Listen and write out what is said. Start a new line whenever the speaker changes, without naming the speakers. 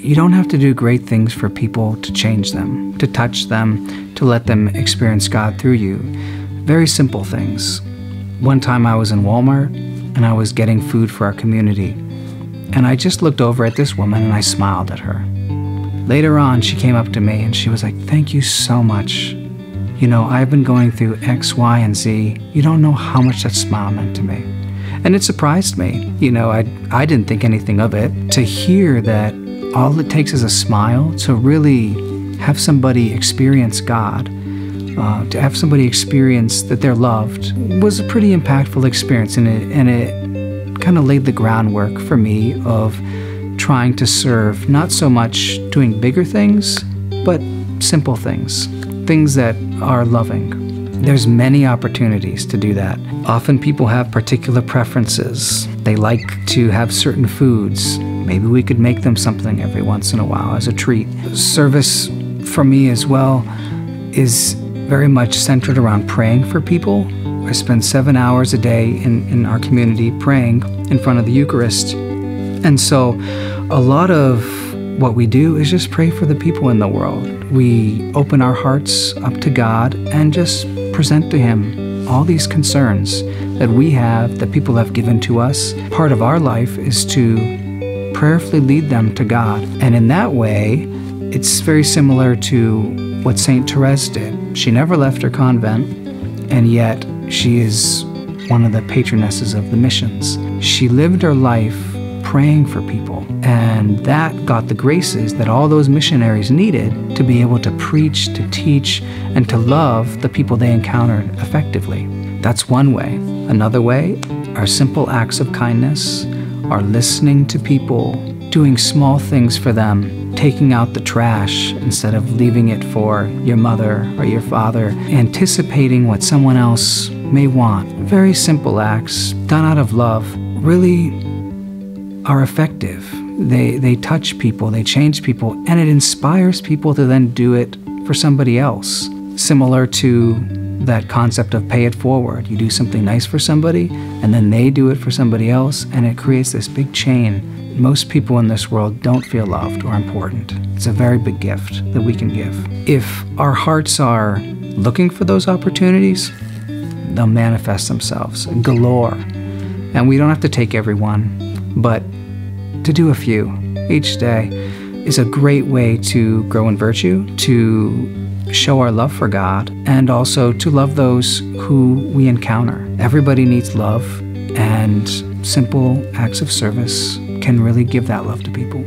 you don't have to do great things for people to change them, to touch them, to let them experience God through you. Very simple things. One time I was in Walmart and I was getting food for our community. And I just looked over at this woman and I smiled at her. Later on, she came up to me and she was like, "Thank you so much. You know, I've been going through X, Y, and Z. You don't know how much that smile meant to me." And it surprised me. You know, I didn't think anything of it. To hear that all it takes is a smile to really have somebody experience God, to have somebody experience that they're loved, was a pretty impactful experience. And it kind of laid the groundwork for me of trying to serve, not so much doing bigger things, but simple things, things that are loving. There's many opportunities to do that. Often people have particular preferences. They like to have certain foods. Maybe we could make them something every once in a while as a treat. Service for me as well is very much centered around praying for people. I spend 7 hours a day in our community praying in front of the Eucharist. And so a lot of what we do is just pray for the people in the world. We open our hearts up to God and just present to Him all these concerns that we have, that people have given to us. Part of our life is to prayerfully lead them to God. And in that way, it's very similar to what St. Therese did. She never left her convent, and yet she is one of the patronesses of the missions. She lived her life praying for people, and that got the graces that all those missionaries needed to be able to preach, to teach, and to love the people they encountered effectively. That's one way. Another way are simple acts of kindness, are listening to people, doing small things for them, taking out the trash instead of leaving it for your mother or your father, anticipating what someone else may want. Very simple acts done out of love really are effective. They touch people, they change people, and it inspires people to then do it for somebody else. Similar to that concept of pay it forward. You do something nice for somebody, and then they do it for somebody else, and it creates this big chain. Most people in this world don't feel loved or important. It's a very big gift that we can give. If our hearts are looking for those opportunities, they'll manifest themselves galore. And we don't have to take every one, but to do a few each day is a great way to grow in virtue, to show our love for God, and also to love those who we encounter. Everybody needs love, and simple acts of service can really give that love to people.